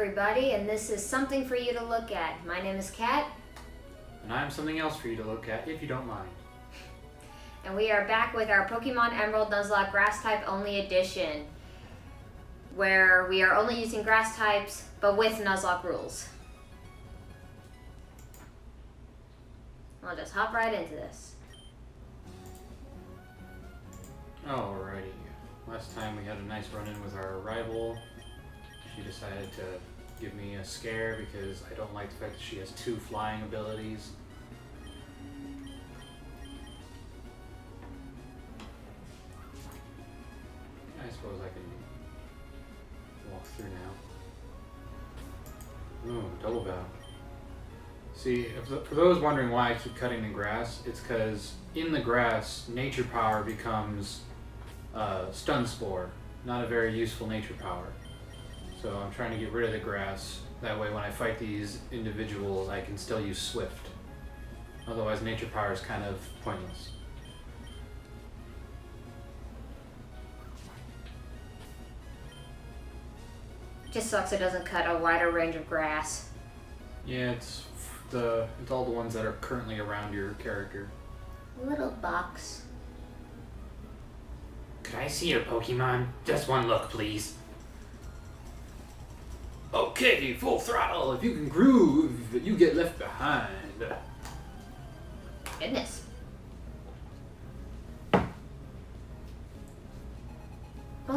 everybody, and this is something for you to look at. My name is Kat. And I'm something else for you to look at, if you don't mind. And we are back with our Pokemon Emerald Nuzlocke Grass Type Only Edition, where we are only using grass types, but with Nuzlocke rules. I'll just hop right into this. Alrighty. Last time we had a nice run-in with our rival. She decided to give me a scare because I don't like the fact that she has 2 flying abilities. I suppose I can walk through now. Ooh, double battle. See, for those wondering why I keep cutting the grass, it's because in the grass, nature power becomes stun spore. Not a very useful nature power. So I'm trying to get rid of the grass. That way when I fight these individuals, I can still use Swift. Otherwise, nature power is kind of pointless. Just sucks it doesn't cut a wider range of grass. Yeah, it's all the ones that are currently around your character. Little box. Could I see your Pokemon? Just one look, please. Okay, full throttle. If you can groove, you get left behind. Goodness. Well,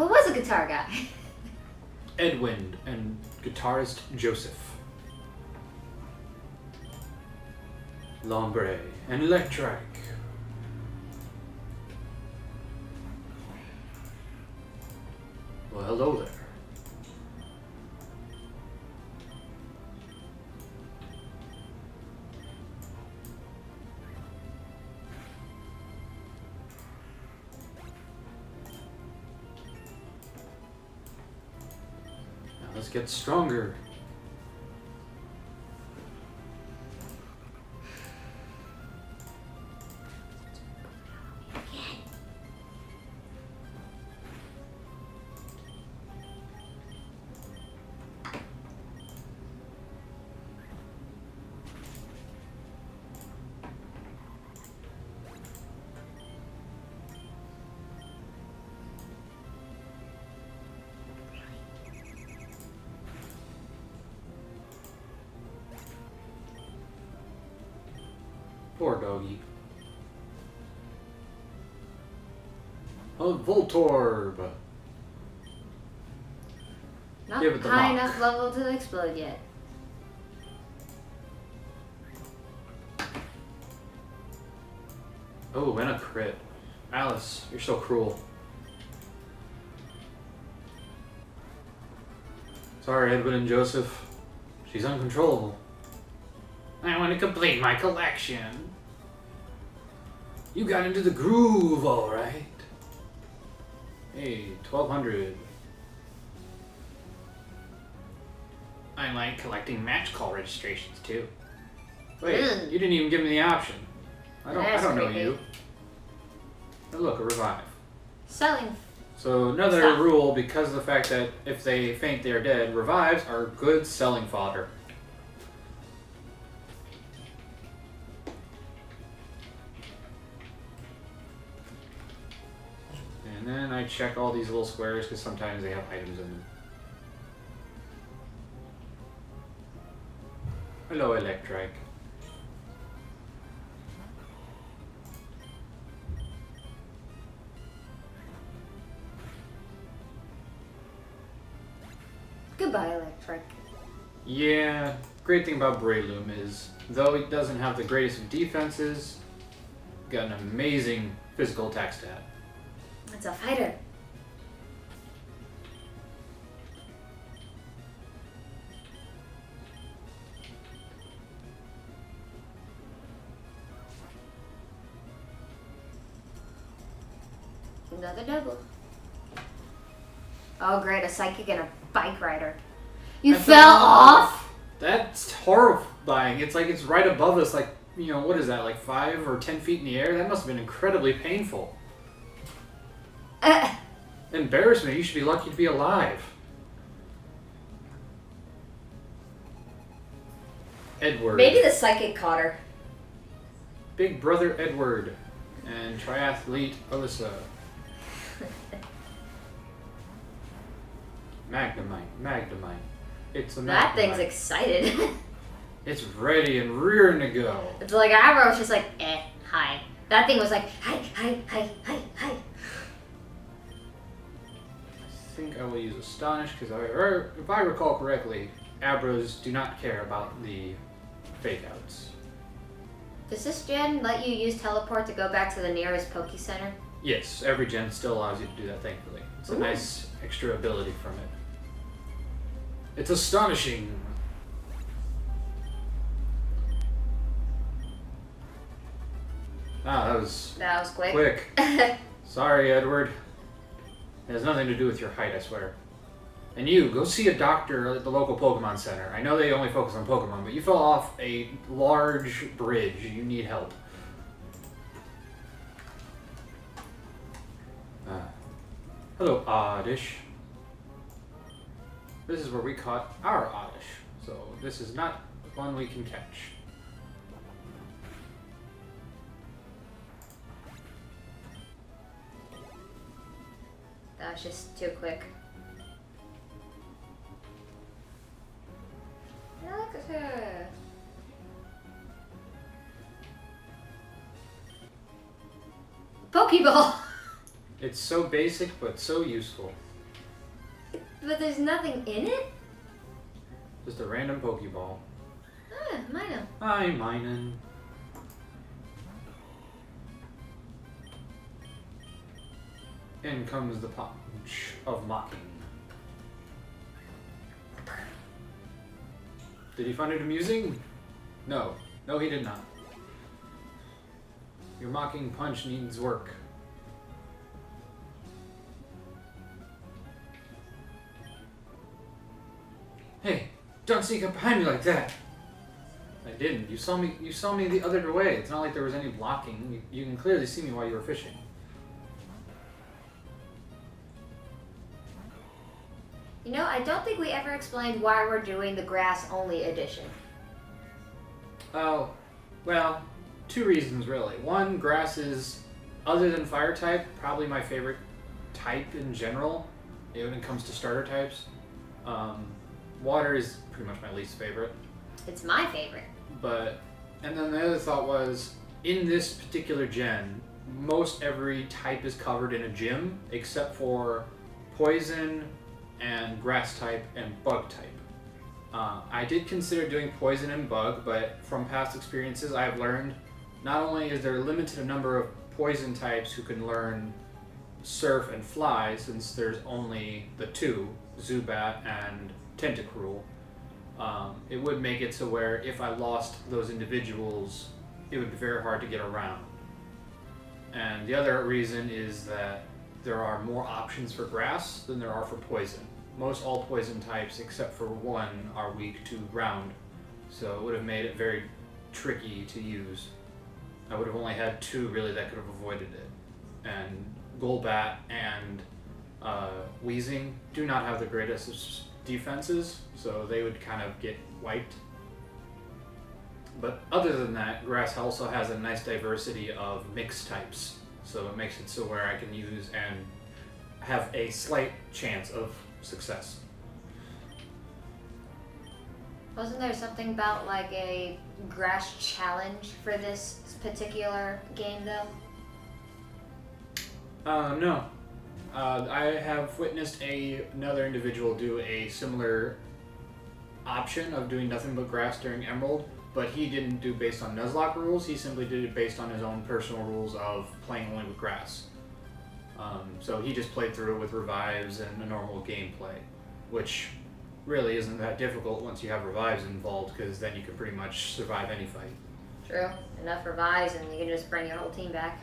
it was a guitar guy. Edwin and guitarist Joseph. Lombre and Electric. Well, hello there. Now let's get stronger. Poor doggy. A Voltorb. Not Give it the high knock. enough level to explode yet. Oh, and a crit. Alice, you're so cruel. Sorry, Edwin and Joseph. She's uncontrollable. I want to complete my collection. You got into the groove, all right. Hey, 1200. I like collecting match call registrations too. Wait, you didn't even give me the option. I don't know you. Oh, look, a revive. Selling. So another Stuff. rule, because of the fact that if they faint, they are dead. Revives are good selling fodder. And then I check all these little squares because sometimes they have items in them. Hello, Electric. Goodbye, Electric. Yeah, great thing about Breloom is, though he doesn't have the greatest of defenses, got an amazing physical attack stat. It's a fighter. Another double. Oh great, a psychic and a bike rider. You fell off? That's horrifying. It's like it's right above us, like, you know, what is that, like 5 or 10 feet in the air? That must have been incredibly painful. Embarrassment, you should be lucky to be alive. Edward. Maybe the psychic caught her. Big Brother Edward. And triathlete Alyssa. Magnemite. It's a Magnemite. That thing's excited. It's ready and rearing to go. It's like Arrow was just like, hi. That thing was like, hi. I think I will use Astonish because if I recall correctly, Abras do not care about the fake outs. Does this gen let you use teleport to go back to the nearest Poke Center? Yes, every gen still allows you to do that, thankfully. It's a nice extra ability from it. It's astonishing. Ah, that was quick. Sorry, Edward. It has nothing to do with your height, I swear. And you, go see a doctor at the local Pokemon Center. I know they only focus on Pokemon, but you fell off a large bridge. You need help. Hello, Oddish. This is where we caught our Oddish, so this is not one we can catch. That was just too quick. Look at her. Pokeball! It's so basic, but so useful. But there's nothing in it? Just a random Pokeball. Ah, Minun. Hi, Minun. In comes the punch of mocking. Did he find it amusing? No. No, he did not. Your mocking punch needs work. Hey, don't sneak up behind me like that. I didn't. You saw me the other way. It's not like there was any blocking. You can clearly see me while you were fishing. You know, I don't think we ever explained why we're doing the grass-only edition. Oh, well, two reasons really. One, grass is, other than fire type, probably my favorite type in general, when it comes to starter types. Water is pretty much my least favorite. It's my favorite. And then the other thought was, in this particular gen, most every type is covered in a gym, except for poison and grass type and bug type. I did consider doing poison and bug, but from past experiences I've learned not only is there a limited number of poison types who can learn surf and fly, since there's only the two, Zubat and Tentacruel, it would make it to where if I lost those individuals, it would be very hard to get around. And the other reason is that there are more options for grass than there are for poison. Most all poison types, except for one, are weak to ground, so it would have made it very tricky to use. I would have only had two really that could have avoided it. And Golbat and Weezing do not have the greatest defenses, so they would kind of get wiped. But other than that, grass also has a nice diversity of mixed types, so it makes it so where I can use and have a slight chance of success. Wasn't there something about like a grass challenge for this particular game though? No. I have witnessed another individual do a similar option of doing nothing but grass during Emerald, but he didn't do based on Nuzlock rules, he simply did it based on his own personal rules of playing only with grass. So he just played through it with revives and a normal gameplay, which really isn't that difficult once you have revives involved, because then you can pretty much survive any fight. True. Enough revives and you can just bring your whole team back.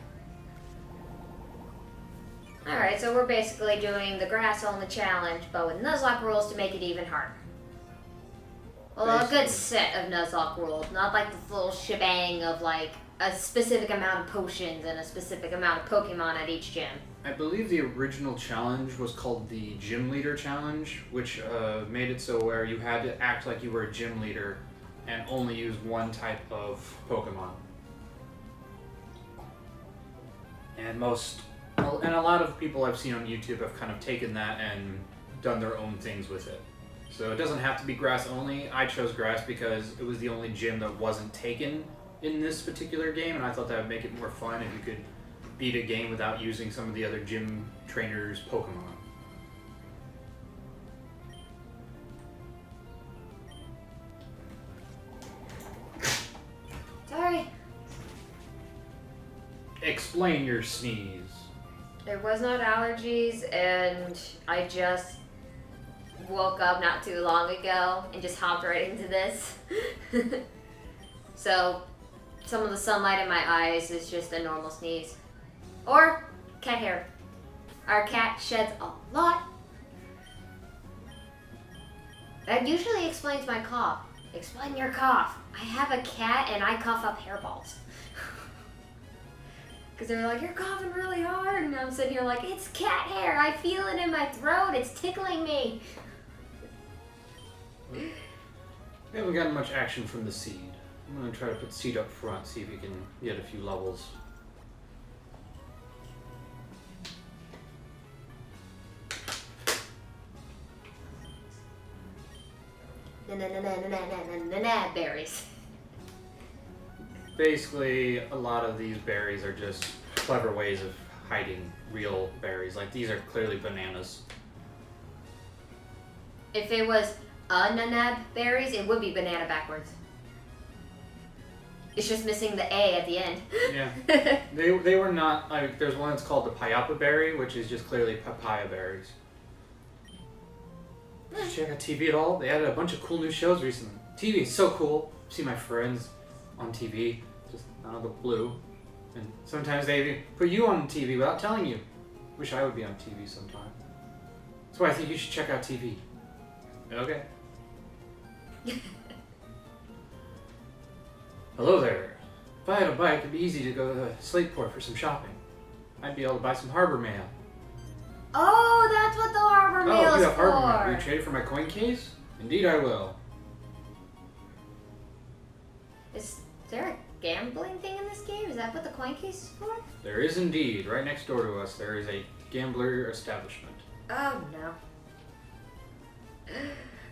Alright, so we're basically doing the grass-only challenge, but with Nuzlocke rules to make it even harder. Well, a good set of Nuzlocke rules, not like this little shebang of like a specific amount of potions and a specific amount of Pokemon at each gym. I believe the original challenge was called the Gym Leader Challenge, which made it so where you had to act like you were a gym leader and only use one type of Pokemon. And a lot of people I've seen on YouTube have kind of taken that and done their own things with it. So it doesn't have to be grass only. I chose grass because it was the only gym that wasn't taken in this particular game, and I thought that would make it more fun if you could beat a game without using some of the other gym trainers' Pokemon. Sorry. Explain your sneeze. There was not allergies, and I just woke up not too long ago and just hopped right into this. So, some of the sunlight in my eyes is just a normal sneeze. Or cat hair. Our cat sheds a lot. That usually explains my cough. Explain your cough. I have a cat and I cough up hairballs. Because they're like, you're coughing really hard. And I'm sitting here like, it's cat hair. I feel it in my throat. It's tickling me. We haven't gotten much action from the seed. I'm going to try to put seed up front, see if we can get a few levels. Berries. Basically, a lot of these berries are just clever ways of hiding real berries. Like, these are clearly bananas. If it was nanab berries, it would be banana backwards. It's just missing the A at the end. Yeah. They were not, like, there's one that's called the Payapa berry, which is just clearly papaya berries. Did you check out TV at all? They added a bunch of cool new shows recently. TV is so cool. See my friends on TV, just out of the blue. And sometimes they put you on TV without telling you. Wish I would be on TV sometime. That's why I think you should check out TV. Okay. Hello there. If I had a bike, it'd be easy to go to Slateport for some shopping. I'd be able to buy some harbor mail. Oh, that's what the harbor mail is you have for. harbor mail. Will you trade it for my coin case? Indeed I will. Is there a gambling thing in this game? Is that what the coin case is for? There is indeed. Right next door to us, there is a gambler establishment. Oh, no.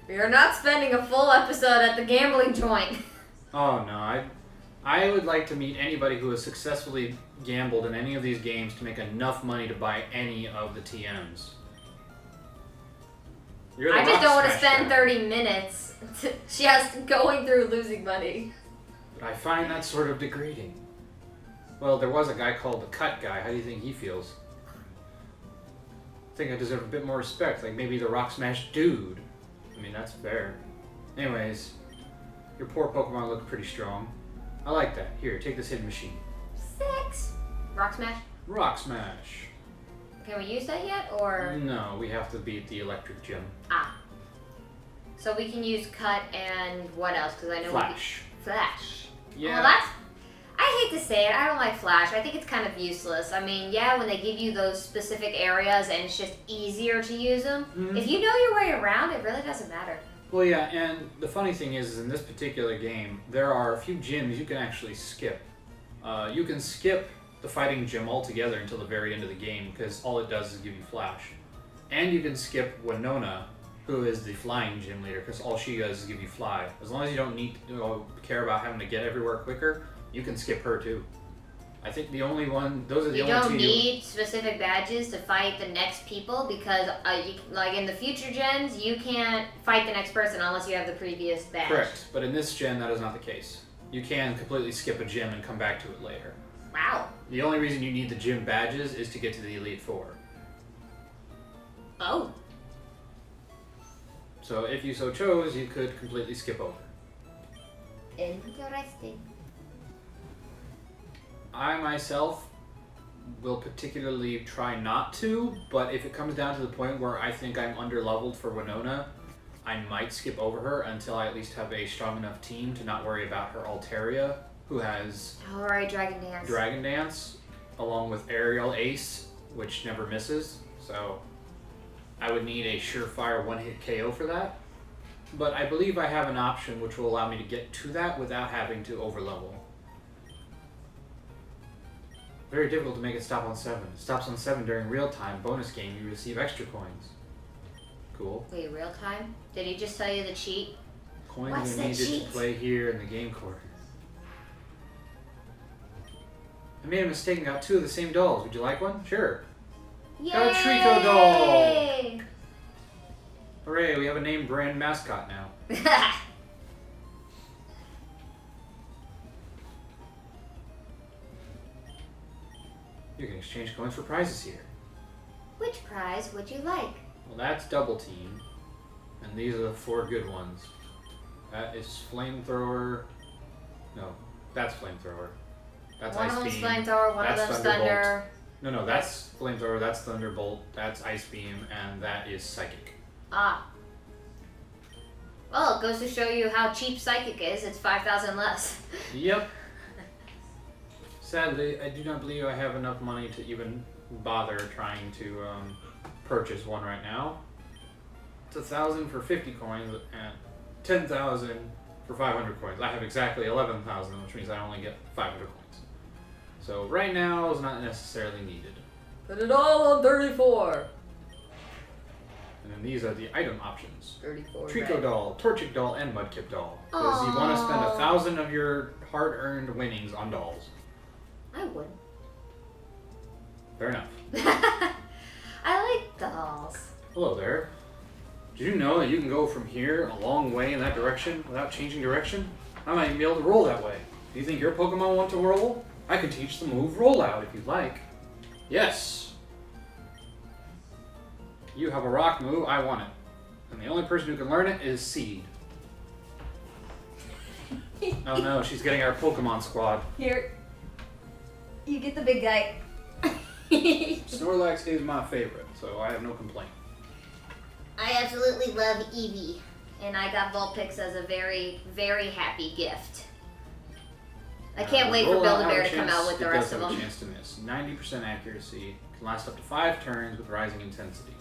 We are not spending a full episode at the gambling joint. Oh no, I would like to meet anybody who has successfully gambled in any of these games to make enough money to buy any of the TMs. I just don't want to spend 30 minutes just going through losing money. But I find that sort of degrading. Well, there was a guy called the Cut Guy. How do you think he feels? I think I deserve a bit more respect, like maybe the Rock Smash Dude. I mean, that's fair. Anyways, your poor Pokemon look pretty strong. I like that. Here, take this hidden machine. 6. Rock Smash? Rock Smash. Can we use that yet, or? No, we have to beat the Electric Gym. Ah. So we can use Cut and what else? Because I know Flash. Flash. Yeah. Well, that's... I hate to say it, I don't like Flash. I think it's kind of useless. I mean, yeah, when they give you those specific areas and it's just easier to use them, if you know your way around, it really doesn't matter. Well, yeah, and the funny thing is in this particular game, there are a few gyms you can actually skip. You can skip the fighting gym altogether until the very end of the game, because all it does is give you Flash. And you can skip Winona, who is the flying gym leader, because all she does is give you Fly. As long as you don't need to care about having to get everywhere quicker, you can skip her too. I think the only one, those are the only two. You don't need specific badges to fight the next people, because like in the future gens, you can't fight the next person unless you have the previous badge. Correct, but in this gen that is not the case. You can completely skip a gym and come back to it later. Wow. The only reason you need the gym badges is to get to the Elite Four. Oh. So if you so chose, you could completely skip over. Interesting. I myself will particularly try not to, but if it comes down to the point where I think I'm underleveled for Winona, I might skip over her until I at least have a strong enough team to not worry about her Altaria, who has Alright, Dragon Dance. Dragon Dance, along with Aerial Ace, which never misses, so I would need a surefire one-hit KO for that. but I believe I have an option which will allow me to get to that without having to overlevel. Very difficult to make it stop on 7. It stops on 7 during real time. Bonus game, you receive extra coins. Cool. Wait, real time? Did he just tell you the cheat? Coins What's are the needed cheat? to play here in the game court. I made a mistake and got 2 of the same dolls. Would you like one? Sure. Yay! Got a Trico doll! Hooray, we have a name brand mascot now. You can exchange coins for prizes here. Which prize would you like? Well, that's double team. And these are the 4 good ones. That is flamethrower. No, that's flamethrower. That's One ice of them's beam. flamethrower, one of That's them's Thunderbolt. thunder. No, that's flamethrower, that's thunderbolt, that's ice beam, and that is psychic. Ah. Well, it goes to show you how cheap psychic is. It's 5,000 less. Yep. Sadly, I do not believe I have enough money to even bother trying to purchase one right now. It's 1,000 for 50 coins and 10,000 for 500 coins. I have exactly 11,000, which means I only get 500 coins. So right now is not necessarily needed. Put it all on 34. And then these are the item options. 34. Trico doll, Torchic doll, and Mudkip doll. Because you want to spend 1,000 of your hard-earned winnings on dolls. I would. Fair enough. I like dolls. Hello there. Did you know that you can go from here a long way in that direction without changing direction? I might even be able to roll that way. Do you think your Pokemon want to roll? I can teach the move Rollout if you'd like. Yes. You have a rock move, I want it. And the only person who can learn it is Seed. Oh no, she's getting our Pokemon squad. Here. You get the big guy. Snorlax is my favorite, so I have no complaint. I absolutely love Eevee. And I got Vulpix as a very, very happy gift. I can't wait for Build-A-Bear to come out with the rest of them. It does have a chance to miss. 90% accuracy. Can last up to 5 turns with rising intensity.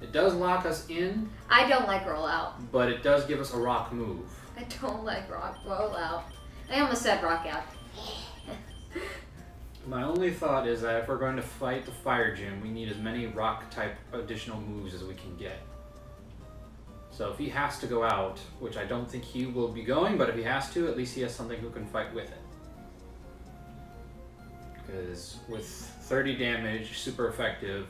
It does lock us in. I don't like Rollout. But it does give us a rock move. I don't like Rollout. I almost said Rock Out. My only thought is that if we're going to fight the Fire Gym, we need as many rock-type additional moves as we can get. So if he has to go out, which I don't think he will be going, but if he has to, at least he has something who can fight with it. Because with 30 damage, super effective,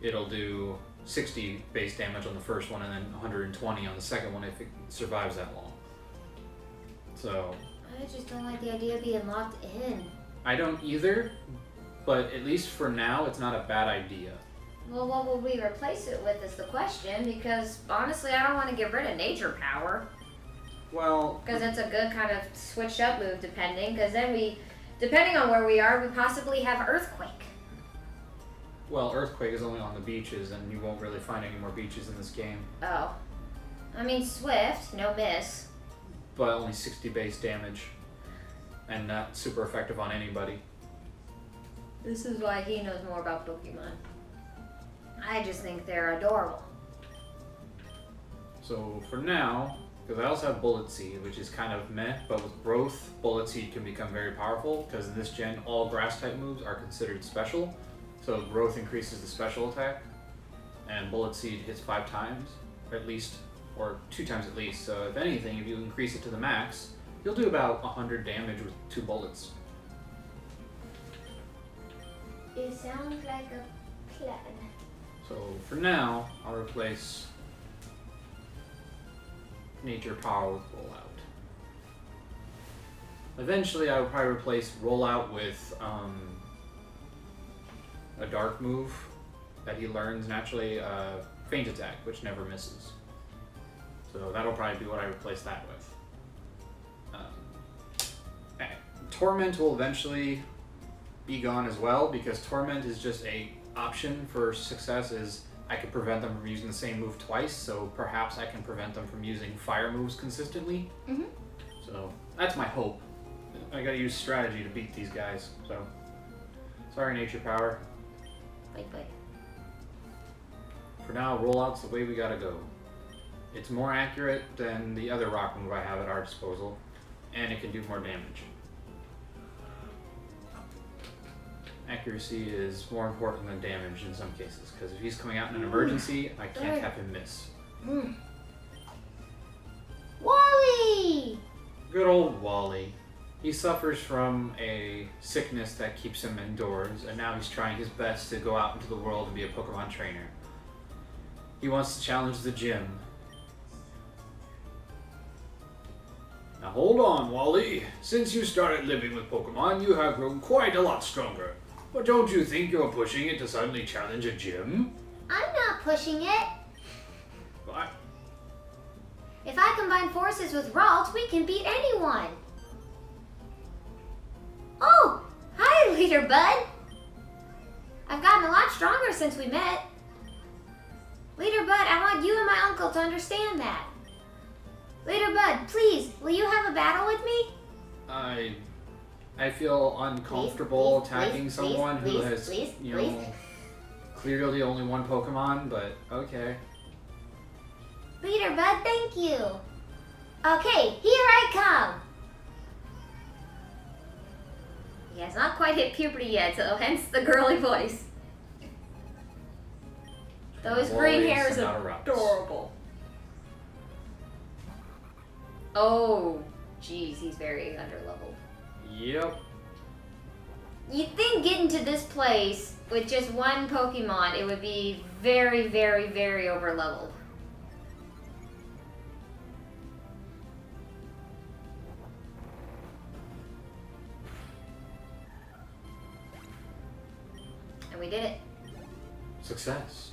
it'll do 60 base damage on the first one and then 120 on the second one if it survives that long. So I just don't like the idea of being locked in. I don't either, but at least for now, it's not a bad idea. Well, what will we replace it with is the question, because honestly, I don't want to get rid of Nature Power. Well, because it's a good kind of switched up move, depending, because then we, depending on where we are, we possibly have Earthquake. Well, Earthquake is only on the beaches, and you won't really find any more beaches in this game. Oh. I mean, Swift, no miss. But only 60 base damage, and not super effective on anybody. This is why he knows more about Pokemon. I just think they're adorable. So for now, because I also have Bullet Seed, which is kind of meh, but with Growth, Bullet Seed can become very powerful, because in this gen, all Grass-type moves are considered special. So Growth increases the special attack, and Bullet Seed hits 5 times, or at least, or 2 times at least. So if anything, if you increase it to the max, you'll do about 100 damage with 2 bullets. It sounds like a plan. So for now, I'll replace Nature Power with Rollout. Eventually, I will probably replace Rollout with a dark move that he learns naturally, Feint Attack, which never misses. So that'll probably be what I replace that with. Torment will eventually be gone as well, because Torment is just a option for success. Is I can prevent them from using the same move twice, so perhaps I can prevent them from using fire moves consistently. Mm-hmm. So that's my hope. I gotta use strategy to beat these guys, so sorry Nature Power. Bye. For now, Rollout's the way we gotta go. It's more accurate than the other rock move I have at our disposal, and it can do more damage. Accuracy is more important than damage in some cases, because if he's coming out in an emergency, I can't have him miss. Wally! Good old Wally. He suffers from a sickness that keeps him indoors, and now he's trying his best to go out into the world and be a Pokemon trainer. He wants to challenge the gym. Now hold on, Wally. Since you started living with Pokemon, you have grown quite a lot stronger. But don't you think you're pushing it to suddenly challenge a gym? I'm not pushing it. What? If I combine forces with Ralt, we can beat anyone. Oh, hi, Leader Bud. I've gotten a lot stronger since we met. Leader Bud, I want you and my uncle to understand that. Leader Bud, please, will you have a battle with me? I feel uncomfortable attacking someone who has, clearly only one Pokemon, but okay. Leader Bud, thank you. Okay, here I come. He has not quite hit puberty yet, so hence the girly voice. Though his green hair is adorable. Oh, jeez, he's very underleveled. Yep. You'd think getting to this place with just one Pokemon, it would be very, very, very overleveled. And we did it. Success.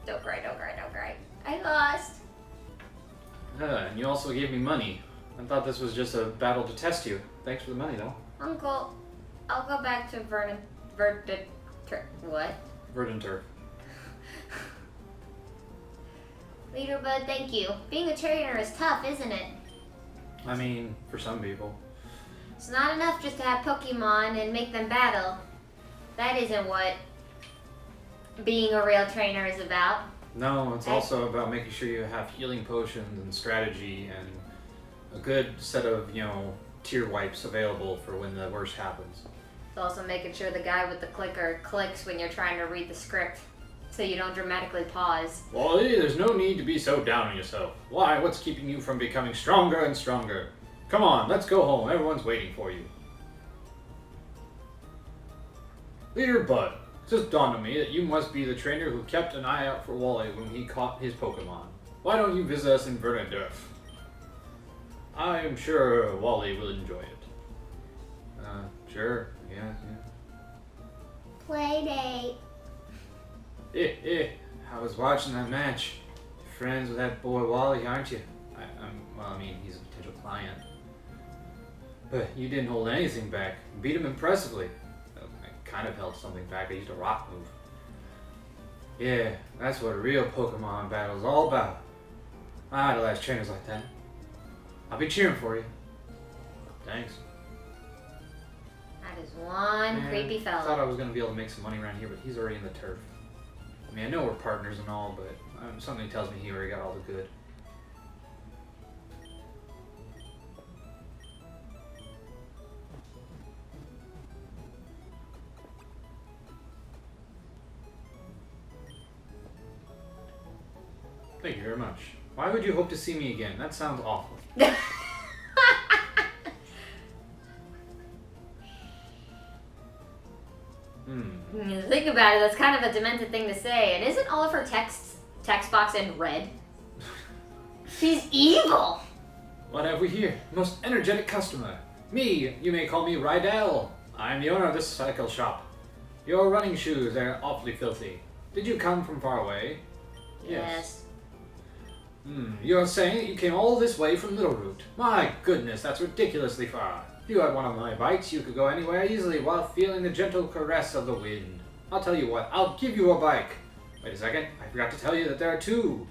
Don't cry, don't cry, don't cry. I lost. And you also gave me money. I thought this was just a battle to test you. Thanks for the money, though. Uncle, I'll go back to what? Verdant. Leader Bud, thank you. Being a trainer is tough, isn't it? I mean, for some people. It's not enough just to have Pokemon and make them battle. That isn't what being a real trainer is about. No, it's also about making sure you have healing potions and strategy and a good set of, tier wipes available for when the worst happens. It's also making sure the guy with the clicker clicks when you're trying to read the script, so you don't dramatically pause. Wally, there's no need to be so down on yourself. Why? What's keeping you from becoming stronger and stronger? Come on, let's go home. Everyone's waiting for you. Leader Bud, it just dawned on me that you must be the trainer who kept an eye out for Wally when he caught his Pokemon. Why don't you visit us in Verdant? I am sure Wally will enjoy it. Sure. Yeah. Playdate. I was watching that match. You're friends with that boy Wally, aren't you? He's a potential client. But you didn't hold anything back. You beat him impressively. I kind of held something back. I used a rock move. Yeah, that's what a real Pokemon battle is all about. I idolize trainers like that. I'll be cheering for you. Thanks. That is one creepy I thought I fella. was going to be able to make some money around here, but he's already in the turf. I mean, I know we're partners and all, but something tells me he already got all the good. Thank you very much. Why would you hope to see me again? That sounds awful. Think about it, that's kind of a demented thing to say. And isn't all of her text box in red? She's evil! What have we here? Most energetic customer. Me, you may call me Rydell. I'm the owner of this cycle shop. Your running shoes are awfully filthy. Did you come from far away? Yes. You're saying that you came all this way from Littleroot. My goodness, that's ridiculously far. If you had one of my bikes, you could go anywhere easily while feeling the gentle caress of the wind. I'll tell you what, I'll give you a bike. Wait a second, I forgot to tell you that there are two.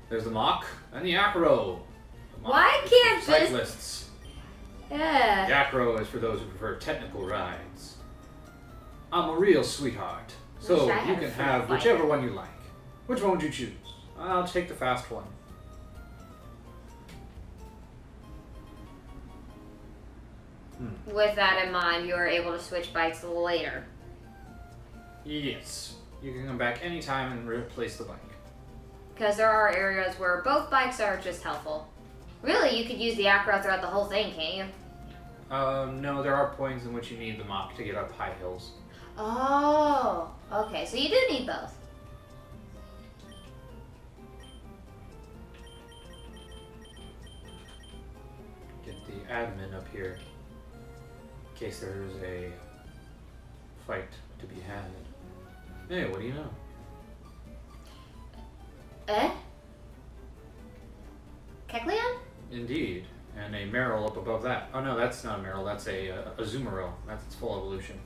There's the Mach and the Acro. The Mach Why is can't for this... cyclists. Yeah. The Acro is for those who prefer technical rides. I'm a real sweetheart. So Wish I you had a can fruit have fighter. whichever one you like. Which one would you choose? I'll take the fast one. With that in mind, you are able to switch bikes later. Yes. You can come back anytime and replace the bike. Because there are areas where both bikes are just helpful. Really, you could use the acro throughout the whole thing, can't you? No, there are points in which you need the mop to get up high hills. Oh, okay. So you do need both. Get the admin up here in case there's a fight to be had. Hey, what do you know? Eh? Kecleon? Indeed. And a Meryl up above that. Oh no, that's not a Meryl, that's a Azumarill. That's its full evolution.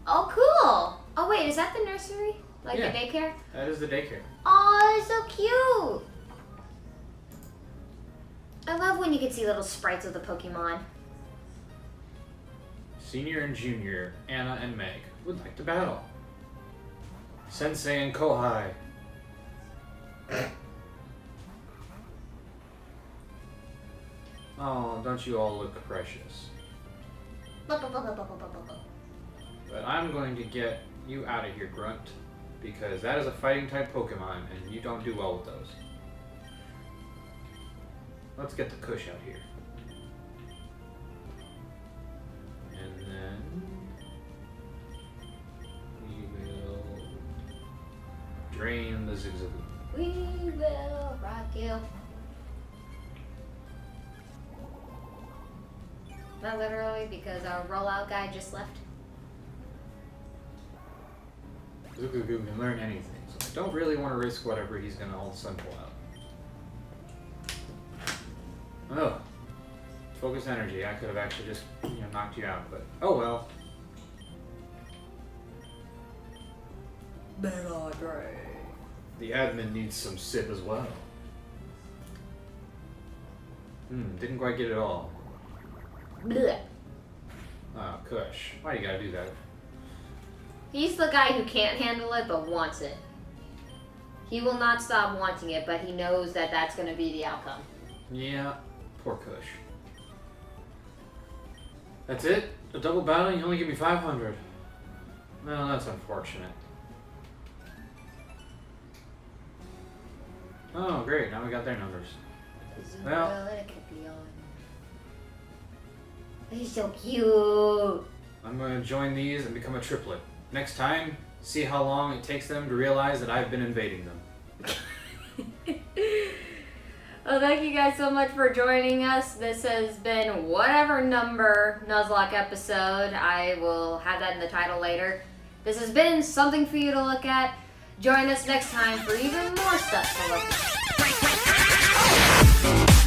Oh, cool. Oh, wait, is that the nursery? Like Yeah. the daycare? That is the daycare. Oh, it's so cute. I love when you can see little sprites of the Pokemon. Senior and Junior, Anna and Meg, would like to battle. Sensei and Kohai. Oh, don't you all look precious. But I'm going to get you out of here, Grunt, because that is a fighting type Pokemon, and you don't do well with those. Let's get the Kush out here. And then we will drain the Zigzagoon. We will rock you. Not literally, because our rollout guy just left. Zigzagoon can learn anything, so I don't really want to risk whatever he's going to all of a sudden pull out. Oh, focus energy. I could have actually just, knocked you out, but oh well. The admin needs some sip as well. Didn't quite get it all. Blech. Oh, Kush. Why you gotta do that? He's the guy who can't handle it but wants it. He will not stop wanting it, but he knows that that's going to be the outcome. Yeah, poor Kush. That's it? A double battle? You only give me 500. Well, that's unfortunate. Oh, great. Now we got their numbers. Well. He's so cute. I'm going to join these and become a triplet. Next time, see how long it takes them to realize that I've been invading them. Well, thank you guys so much for joining us. This has been whatever number Nuzlock episode. I will have that in the title later. This has been something for you to look at. Join us next time for even more stuff to look at.